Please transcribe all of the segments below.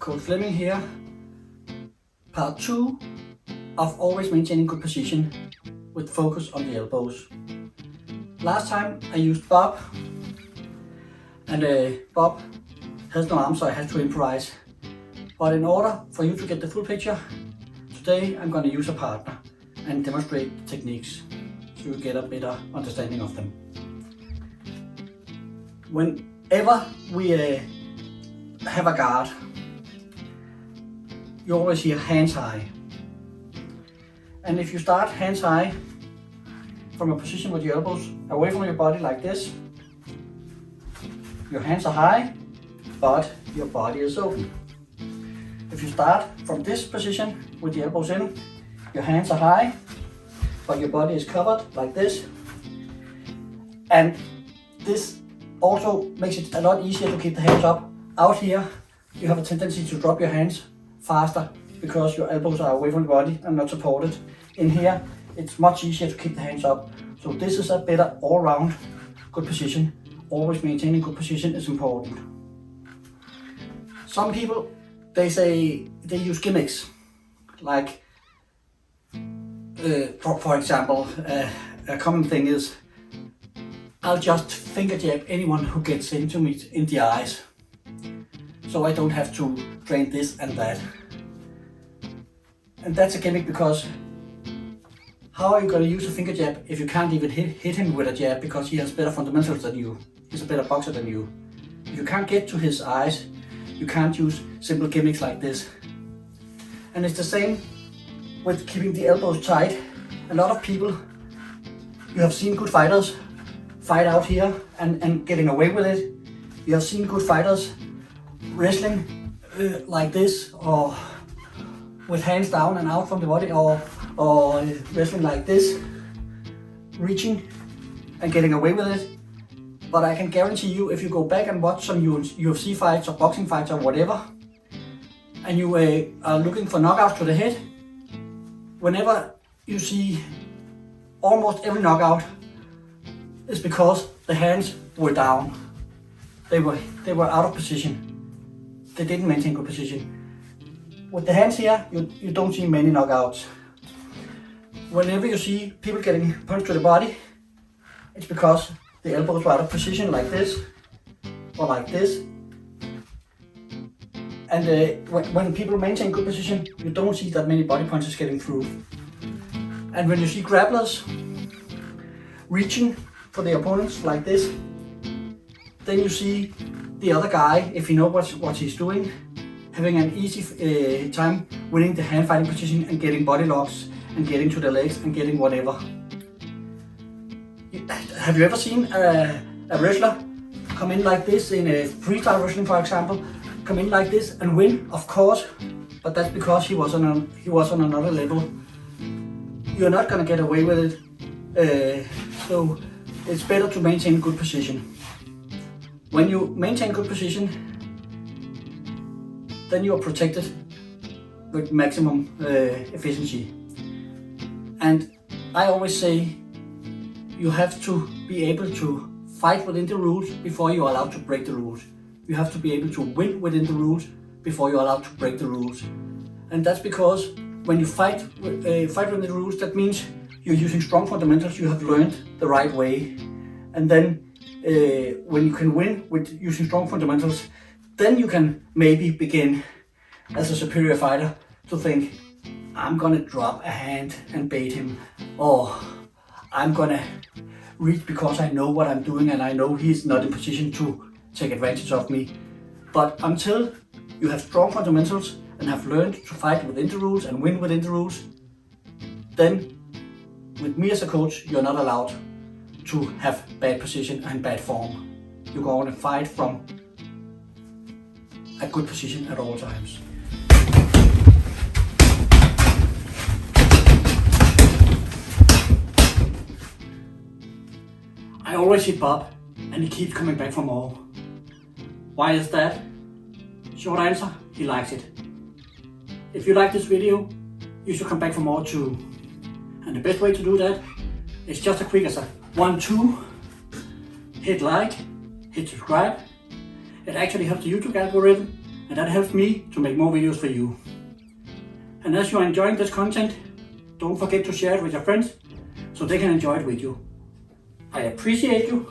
Coach Fleming here. Part 2 of always maintaining good position with focus on the elbows. Last time I used Bob, and Bob has no arms, so I had to improvise. But in order for you to get the full picture, today I'm going to use a partner and demonstrate the techniques so you get a better understanding of them. Whenever we have a guard, you always hear hands high. And if you start hands high from a position with your elbows away from your body like this, your hands are high, but your body is open. If you start from this position with the elbows in, your hands are high, but your body is covered like this. And this also makes it a lot easier to keep the hands up. Out here, you have a tendency to drop your hands faster because your elbows are away from the body and not supported. In here, it's much easier to keep the hands up. So this is a better all-round good position. Always maintaining good position is important. Some people, they say they use gimmicks. Like, for example, a common thing is, I'll just finger jab anyone who gets into me in the eyes, so I don't have to train this and that. And that's a gimmick, because how are you going to use a finger jab if you can't even hit him with a jab because he has better fundamentals than you? He's a better boxer than you. If you can't get to his eyes, you can't use simple gimmicks like this. And it's the same with keeping the elbows tight. A lot of people, you have seen good fighters fight out here and getting away with it. You have seen good fighters wrestling like this, or with hands down and out from the body, or wrestling like this, reaching and getting away with it. But I can guarantee you, if you go back and watch some UFC fights or boxing fights or whatever, and you are looking for knockouts to the head, whenever you see almost every knockout is because the hands were down. They were out of position. They didn't maintain good position. With the hands here, you don't see many knockouts. Whenever you see people getting punched to the body, it's because the elbows were out of position like this, or like this. And when people maintain good position, you don't see that many body punches getting through. And when you see grapplers reaching for the opponents like this, then you see the other guy, if he knows what he's doing, having an easy time winning the hand fighting position and getting bodylocks and getting to the legs and getting whatever. Have you ever seen a wrestler come in like this in a freestyle wrestling, for example, come in like this and win? Of course, but that's because he was on another level. You're not gonna get away with it, so it's better to maintain good position. When you maintain good position, then you are protected with maximum efficiency. And I always say, you have to be able to fight within the rules before you are allowed to break the rules. You have to be able to win within the rules before you're allowed to break the rules. And that's because when you fight within the rules, that means you're using strong fundamentals you have learned the right way. And then when you can win with using strong fundamentals, then you can maybe begin as a superior fighter to think, I'm gonna drop a hand and bait him, or I'm gonna reach because I know what I'm doing and I know he's not in position to take advantage of me. But until you have strong fundamentals and have learned to fight within the rules and win within the rules, then with me as a coach, you're not allowed to have bad position and bad form. You're going to fight from a good position at all times. I always hit Bob and he keeps coming back for more. Why is that? Short answer, he likes it. If you like this video, you should come back for more too. And the best way to do that is just as quick as a 1, 2, hit like, hit subscribe. It actually helps the YouTube algorithm and that helps me to make more videos for you. And as you are enjoying this content, don't forget to share it with your friends so they can enjoy it with you. I appreciate you.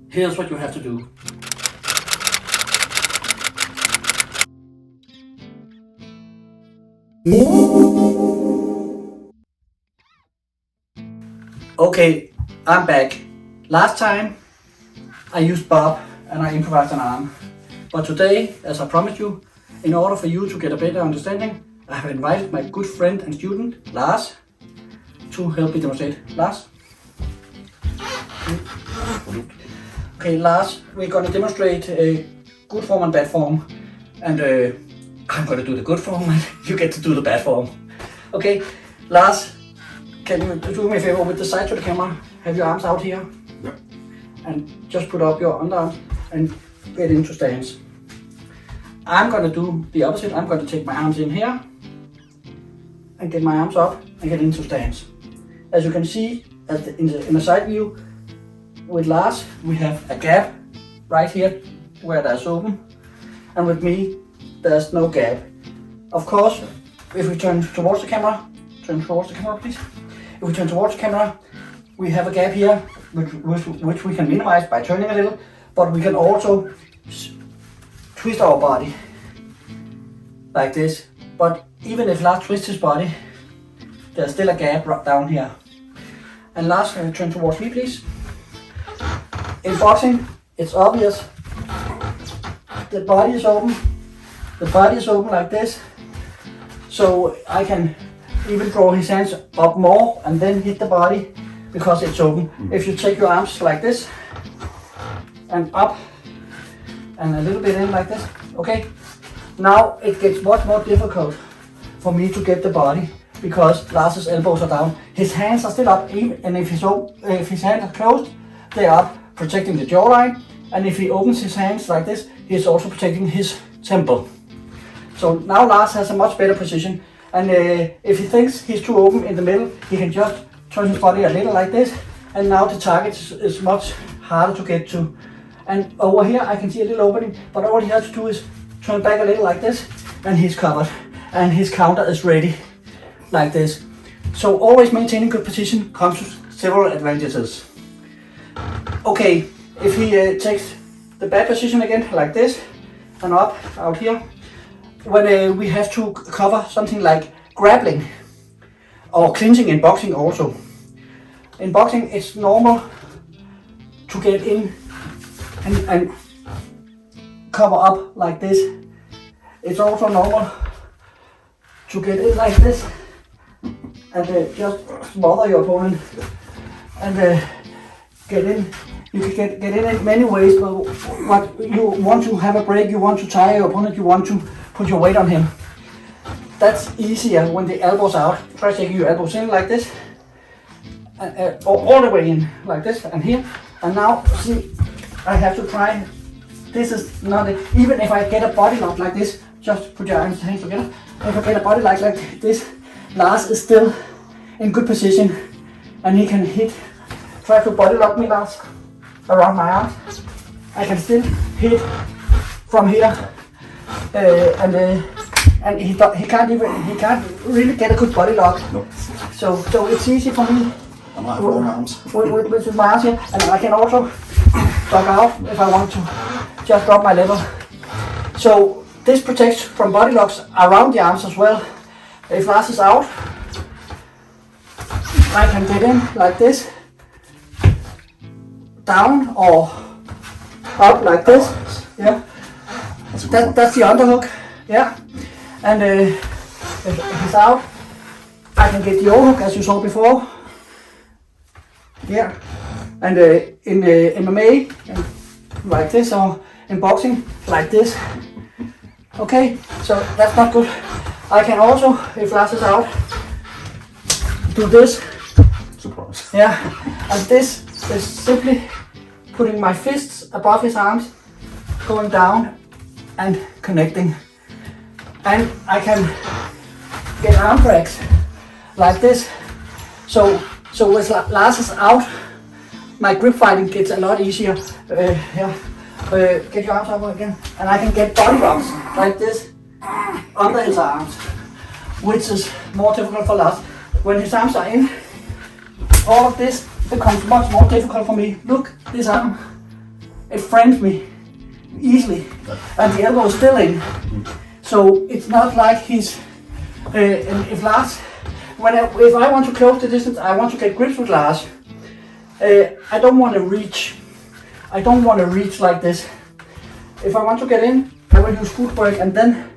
Here's what you have to do. Okay, I'm back. Last time I used Bob and I improvised an arm. But today, as I promised you, in order for you to get a better understanding, I have invited my good friend and student, Lars, to help me demonstrate. Lars? Okay, Lars, we're going to demonstrate a good form and bad form. And I'm going to do the good form and you get to do the bad form. Okay, Lars, can you do me a favor with the side to the camera? Have your arms out here? Yeah. And just put up your underarms and get into stance. I'm going to do the opposite. I'm going to take my arms in here and get my arms up and get into stance. As you can see in the side view with Lars, we have a gap right here where there's open, and with me there's no gap. Of course, if we turn towards the camera, please. If we turn towards the camera, we have a gap here which we can minimize by turning a little, but we can also twist our body like this. But even if Lars twists his body, there's still a gap right down here. And Lars, turn towards me, please. In boxing, it's obvious. The body is open. The body is open like this. So I can even draw his hands up more and then hit the body because it's open. If you take your arms like this and up and a little bit in like this, okay? Now it gets much more difficult for me to get the body because Lars's elbows are down. His hands are still up, and if his hands are closed, they're up, protecting the jawline. And if he opens his hands like this, he's also protecting his temple. So now Lars has a much better position. And if he thinks he's too open in the middle, he can just turn his body a little like this. And now the target is much harder to get to. And over here I can see a little opening, but all he has to do is turn back a little like this, and he's covered. And his counter is ready, like this. So always maintaining good position comes with several advantages. Okay, if he takes the bad position again, like this, and up, out here, when we have to cover something like grappling, or clinching in boxing also. In boxing, it's normal to get in and cover up like this. It's also normal to get in like this and just smother your opponent and get in. You can get in many ways, but what you want to have a break, you want to tire your opponent, you want to put your weight on him. That's easier when the elbows are out. Try taking your elbows in like this, all the way in like this and here. And now see, I have to try. This is not even if I get a body lock like this. Just put your hands together. If I get a body lock like this, Lars is still in good position, and he can hit. Try to body lock me, Lars, around my arms. I can still hit from here, and he can't really get a good body lock. Nope. So it's easy for me. I might have long arms. With my arms here, and I can also duck out if I want to. Just drop my level. So this protects from body locks around the arms as well. If Lars is out, I can get in like this, down or up like this. Yeah, that's the underhook. Yeah, and if he's out, I can get the overhook as you saw before. Yeah, and in MMA, like this, or in boxing, like this. Okay, so that's not good. I can also, if Lars is out, do this. Surprise. Yeah, and this is simply putting my fists above his arms, going down and connecting. And I can get armdrags like this. So with Lars is out, my grip fighting gets a lot easier. Yeah. get your arms up again, and I can get Bodylocks like this under his arms, which is more difficult for Lars. When his arms are in, all of this becomes much more difficult for me. Look, this arm, it frames me easily, and the elbow is still in. So it's not like he's, if Lars, if I want to close the distance, I want to get grips with Lars. I don't want to reach. I don't want to reach like this. If I want to get in, I will use footwork, and then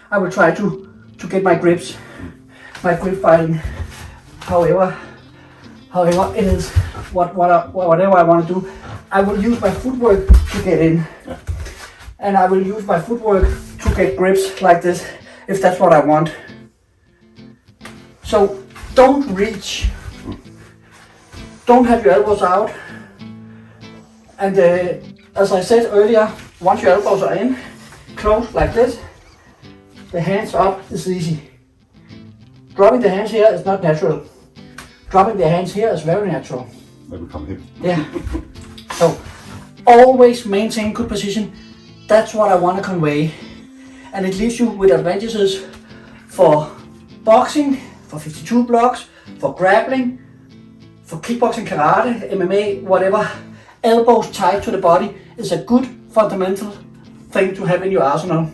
I will try to get my grips, my grip fighting. However it is whatever I want to do, I will use my footwork to get in, and I will use my footwork to get grips like this if that's what I want. So don't reach. Don't have your elbows out. And as I said earlier, once your elbows are in, close like this, the hands up is easy. Dropping the hands here is not natural. Dropping the hands here is very natural. They become hip. Yeah. So always maintain good position. That's what I want to convey. And it leaves you with advantages for boxing, for 52 blocks, for grappling, for kickboxing, karate, MMA, whatever. Elbows tied to the body is a good fundamental thing to have in your arsenal.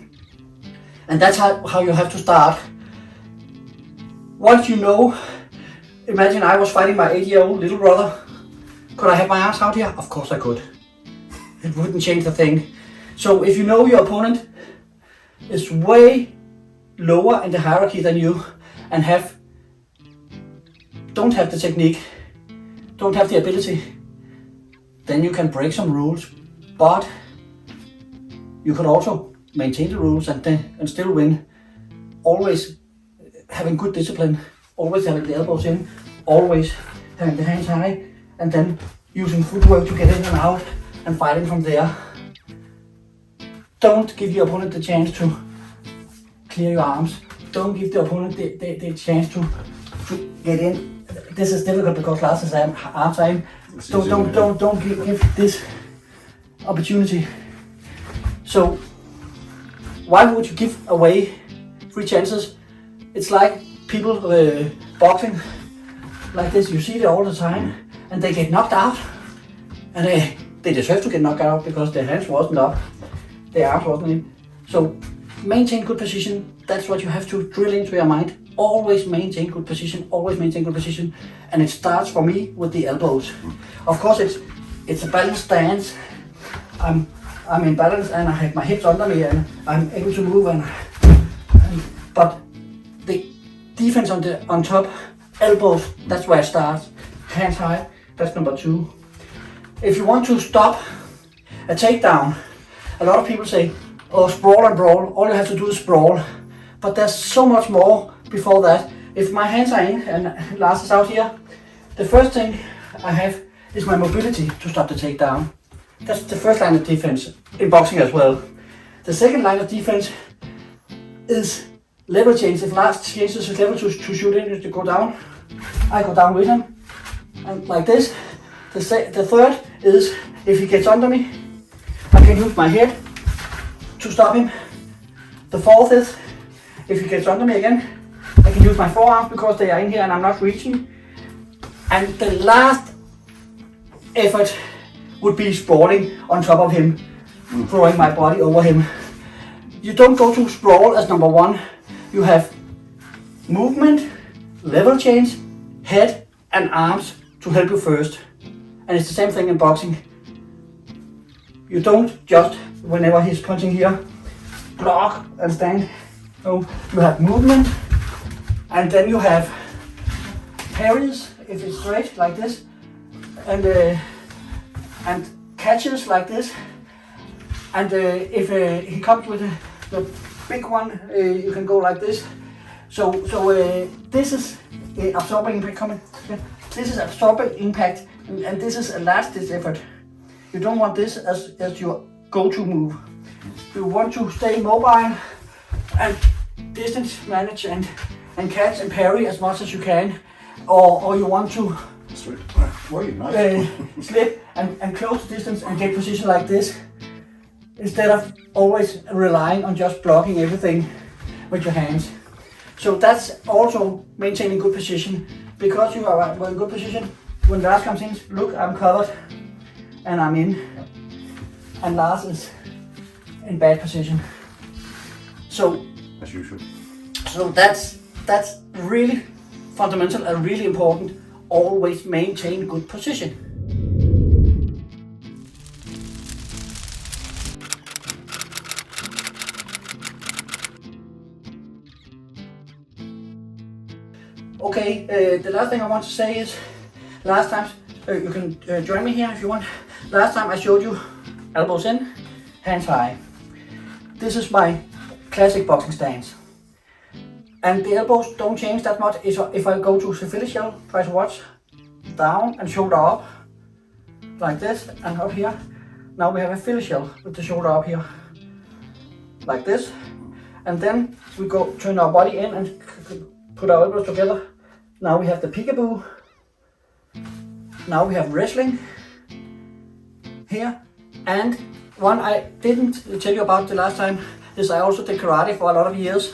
And that's how you have to start. Once you know, imagine I was fighting my 8-year-old little brother. Could I have my arms out here? Of course I could. It wouldn't change the thing. So if you know your opponent is way lower in the hierarchy than you and don't have the technique, don't have the ability, then you can break some rules, but you can also maintain the rules and still win. Always having good discipline, always having the elbows in, always having the hands high, and then using footwork to get in and out and fighting from there. Don't give your opponent the chance to clear your arms. Don't give the opponent the chance to get in. This is difficult because Lars' arms are in. Don't give this opportunity. So why would you give away free chances? It's like people boxing like this. You see it all the time, and they get knocked out, and they deserve to get knocked out because their hands wasn't up, their arms wasn't in. So maintain good position. That's what you have to drill into your mind. Always maintain good position. Always maintain good position, and it starts for me with the elbows. Of course, it's a balanced stance. I'm in balance, and I have my hips under me, and I'm able to move. But the defense on top, elbows. That's where it starts. Hands high. That's number 2. If you want to stop a takedown, a lot of people say, "Oh, sprawl and brawl. All you have to do is sprawl." But there's so much more before that. If my hands are in and Lars is out here, the first thing I have is my mobility to stop the takedown. That's the first line of defense in boxing as well. The second line of defense is level change. If Lars changes his level to shoot in, to go down, I go down with him, and like this. The third is if he gets under me, I can use my head to stop him. The fourth is if he gets under me again, I can use my forearms because they are in here and I'm not reaching. And the last effort would be sprawling on top of him, throwing my body over him. You don't go to sprawl as number 1. You have movement, level change, head and arms to help you first. And it's the same thing in boxing. You don't just, whenever he's punching here, block and stand. No, you have movement, and then you have parries if it's straight like this, and catches like this. And if he comes with the big one, you can go like this. So this is absorbing impact coming. This is absorbing impact, and this is a last ditch effort. You don't want this as your go-to move. You want to stay mobile and distance manage and catch and parry as much as you can, or you want to slip and close the distance and get position like this. instead of always relying on just blocking everything with your hands. So that's also maintaining good position, because you are in good position. When Lars comes in, look, I'm covered and I'm in, and Lars is in bad position. So As usual. So that's really fundamental and really important. Always maintain good position. Okay, the last thing I want to say is, last time, you can join me here if you want. Last time I showed you elbows in, hands high. This is my classic boxing stance. And the elbows don't change that much. If I go to the finish shell, try to watch, down and shoulder up, like this, and up here. Now we have a finish shell with the shoulder up here, like this. And then we go turn our body in and put our elbows together. Now we have the peekaboo. Now we have wrestling here. And one I didn't tell you about the last time is I also did karate for a lot of years.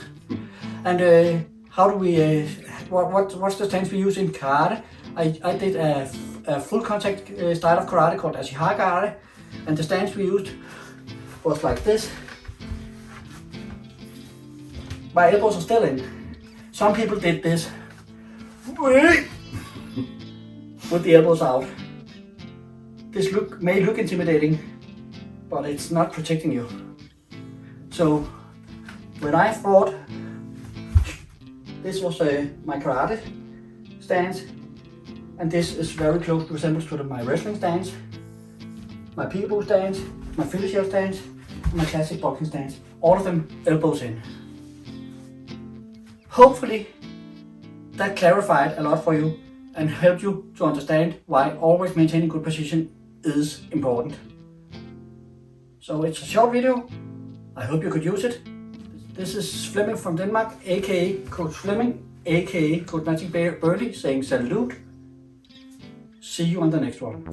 And how do we, what's the stance we use in karate? I did a full contact style of karate called Ashihara, and the stance we used was like this. My elbows are still in. Some people did this with the elbows out. This may look intimidating, but it's not protecting you. So when I fought, this was my karate stance, and this is very close resembles to my wrestling stance, my peekaboo stance, my finish shell stance, and my classic boxing stance. All of them elbows in. Hopefully that clarified a lot for you and helped you to understand why always maintaining good position is important. So it's a short video. I hope you could use it. This is Flemming from Denmark, aka Coach Flemming, aka Coach Magic Birdie, saying salute. See you on the next one.